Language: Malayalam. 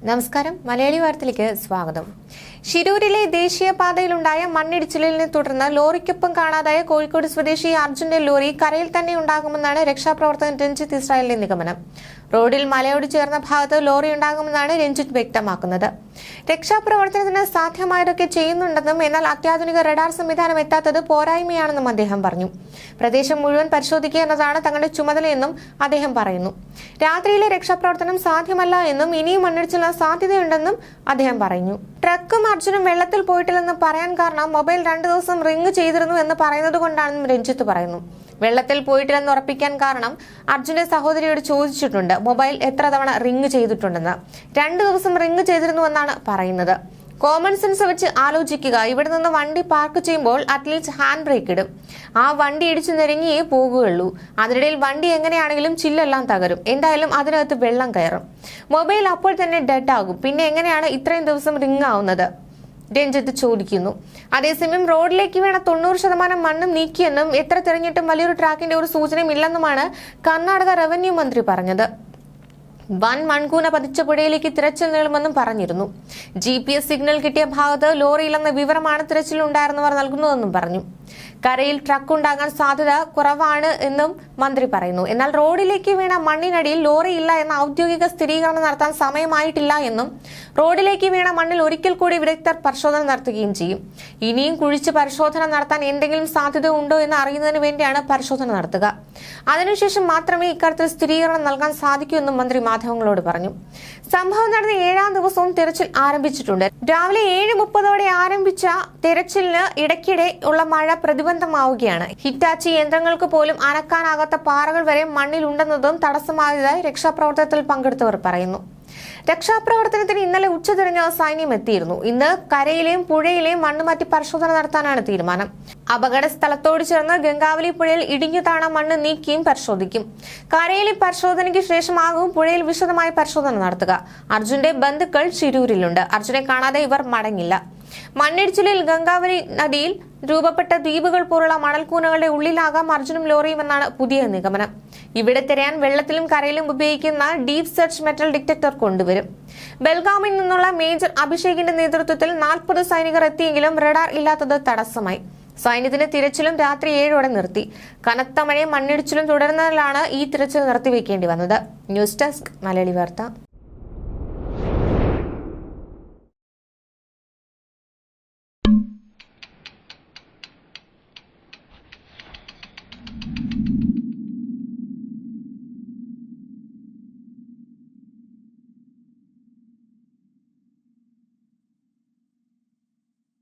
നമസ്കാരം, മലയാളി വാർത്തയിലേക്ക് സ്വാഗതം. ഷിരൂരിലെ ദേശീയപാതയിലുണ്ടായ മണ്ണിടിച്ചിലിനെ തുടർന്ന് ലോറിക്കൊപ്പം കാണാതായ കോഴിക്കോട് സ്വദേശി അർജുന്റെ ലോറി കരയിൽ തന്നെ ഉണ്ടാകുമെന്നാണ് രക്ഷാപ്രവർത്തകൻ രഞ്ജിത്ത് ഇസ്രായേലിന്റെ നിഗമനം. റോഡിൽ മലയോട് ചേർന്ന ഭാഗത്ത് ലോറി ഉണ്ടാകുമെന്നാണ് രഞ്ജിത്ത് വ്യക്തമാക്കുന്നത്. രക്ഷാപ്രവർത്തനത്തിന് സാധ്യമായതൊക്കെ ചെയ്യുന്നുണ്ടെന്നും എന്നാൽ അത്യാധുനിക റഡാർ സംവിധാനം എത്താത്തത് പോരായ്മയാണെന്നും അദ്ദേഹം പറഞ്ഞു. പ്രദേശം മുഴുവൻ പരിശോധിക്കുക എന്നതാണ് തങ്ങളുടെ ചുമതലയെന്നും അദ്ദേഹം പറയുന്നു. രാത്രിയിലെ രക്ഷാപ്രവർത്തനം സാധ്യമല്ല എന്നും ഇനിയും മണ്ണിടിച്ചിലിന് സാധ്യതയുണ്ടെന്നും അദ്ദേഹം പറഞ്ഞു. ട്രക്കും അർജുനും വെള്ളത്തിൽ പോയിട്ടില്ലെന്ന് പറയാൻ കാരണം മൊബൈൽ 2 ദിവസം റിംഗ് ചെയ്തിരുന്നു എന്ന് പറയുന്നത് കൊണ്ടാണെന്നും രഞ്ജിത്ത് പറയുന്നു. വെള്ളത്തിൽ പോയിട്ടില്ലെന്ന് ഉറപ്പിക്കാൻ കാരണം അർജുന്റെ സഹോദരിയോട് ചോദിച്ചിട്ടുണ്ട് മൊബൈൽ എത്ര തവണ റിംഗ് ചെയ്തിട്ടുണ്ടെന്ന്. 2 ദിവസം റിംഗ് ചെയ്തിരുന്നുവെന്നാണ് പറയുന്നത്. കോമൺ സെൻസ് വെച്ച് ആലോചിക്കുക. ഇവിടെ നിന്ന് വണ്ടി പാർക്ക് ചെയ്യുമ്പോൾ അറ്റ്ലീസ്റ്റ് ഹാൻഡ് ബ്രേക്ക് ഇടും. ആ വണ്ടി ഇടിച്ചു നിരങ്ങിയേ പോകുകയുള്ളൂ. അതിനിടയിൽ വണ്ടി എങ്ങനെയാണെങ്കിലും ചില്ലെല്ലാം തകരും. എന്തായാലും അതിനകത്ത് വെള്ളം കയറും. മൊബൈൽ അപ്പോൾ തന്നെ ഡെഡ് ആകും. പിന്നെ എങ്ങനെയാണ് ഇത്രയും ദിവസം റിംഗ് ആവുന്നത്? രഞ്ജിത്ത് ചോദിക്കുന്നു. അതേസമയം റോഡിലേക്ക് വീണ 90% മണ്ണും നീക്കിയെന്നും എത്ര തിരഞ്ഞിട്ടും വലിയൊരു ട്രാക്കിന്റെ ഒരു സൂചനയും ഇല്ലെന്നുമാണ് കർണാടക റവന്യൂ മന്ത്രി പറഞ്ഞത്. വൻ മൺകൂന പതിച്ച പുഴയിലേക്ക് തിരച്ചിൽ നീളുമെന്നും പറഞ്ഞിരുന്നു. GPS സിഗ്നൽ കിട്ടിയ ഭാഗത്ത് ലോറിയില്ലെന്ന വിവരമാണ് തിരച്ചിലുണ്ടായിരുന്നവർ നൽകുന്നതെന്നും പറഞ്ഞു. കരയിൽ ട്രക്ക് ഉണ്ടാകാൻ സാധ്യത കുറവാണ് എന്നും മന്ത്രി പറയുന്നു. എന്നാൽ റോഡിലേക്ക് വീണ മണ്ണിനടിയിൽ ലോറി ഇല്ല എന്ന ഔദ്യോഗിക സ്ഥിരീകരണം നടത്താൻ സമയമായിട്ടില്ല എന്നും റോഡിലേക്ക് വീണ മണ്ണിൽ ഒരിക്കൽ കൂടി വിദഗ്ധർ പരിശോധന നടത്തുകയും ചെയ്യും. ഇനിയും കുഴിച്ച് പരിശോധന നടത്താൻ എന്തെങ്കിലും സാധ്യത ഉണ്ടോ എന്ന് അറിയുന്നതിന് വേണ്ടിയാണ് പരിശോധന നടത്തുക. അതിനുശേഷം മാത്രമേ ഇക്കാര്യത്തിൽ സ്ഥിരീകരണം നൽകാൻ സാധിക്കൂ എന്നും മന്ത്രി മാധ്യമങ്ങളോട് പറഞ്ഞു. സംഭവം നടന്ന 7ാം ദിവസവും തിരച്ചിൽ ആരംഭിച്ചിട്ടുണ്ട്. രാവിലെ 7:30 ആരംഭിച്ച തിരച്ചിലിന് ഇടയ്ക്കിടെ ഉള്ള മഴ പ്രതിബന്ധമാവുകയാണ്. ഹിറ്റാച്ചി യന്ത്രങ്ങൾക്ക് പോലും അനക്കാനാകാത്ത പാറകൾ വരെ മണ്ണിലുണ്ടെന്നതും തടസ്സമായതായി രക്ഷാപ്രവർത്തനത്തിൽ പങ്കെടുത്തവർ പറയുന്നു. രക്ഷാപ്രവർത്തനത്തിന് ഇന്നലെ ഉച്ചതിരിഞ്ഞ് സൈന്യം എത്തിയിരുന്നു. ഇന്ന് കരയിലെയും പുഴയിലെയും മണ്ണുമാറ്റി പരിശോധന നടത്താനാണ് തീരുമാനം. അപകട സ്ഥലത്തോട് ചേർന്ന് ഗംഗാവലി പുഴയിൽ ഇടിഞ്ഞു താണ മണ്ണ് നീക്കിയും പരിശോധിക്കും. കരയിലെ പരിശോധനയ്ക്ക് ശേഷമാകും പുഴയിൽ വിശദമായ പരിശോധന നടത്തുക. അർജുന്റെ ബന്ധുക്കൾ ഷിരൂരിലുണ്ട്. അർജുനെ കാണാതെ ഇവർ മടങ്ങില്ല. മണ്ണിടിച്ചിലിൽ ഗംഗാവലി നദിയിൽ രൂപപ്പെട്ട ദ്വീപുകൾ പോലുള്ള മണൽക്കൂനകളുടെ ഉള്ളിലാകാം അർജുനും ലോറിയും എന്നാണ് പുതിയ നിഗമനം. ഇവിടെ തിരയാൻ വെള്ളത്തിലും കരയിലും ഉപയോഗിക്കുന്ന ഡീപ് സെർച്ച് മെറ്റൽ ഡിറ്റക്ടർ കൊണ്ടുവരും. ബെൽഗാമിൽ നിന്നുള്ള മേജർ അഭിഷേകിന്റെ നേതൃത്വത്തിൽ 40 സൈനികർ എത്തിയെങ്കിലും റഡാർ ഇല്ലാത്തത് തടസ്സമായി. സൈന്യത്തിന്റെ തിരച്ചിലും രാത്രി 7ഓടെ നിർത്തി. കനത്ത മഴയും മണ്ണിടിച്ചിലും തുടർന്നതിലാണ് ഈ തിരച്ചിൽ നിർത്തിവെക്കേണ്ടി വന്നത്. ന്യൂസ് ഡെസ്ക്, മലയാളി വാർത്ത.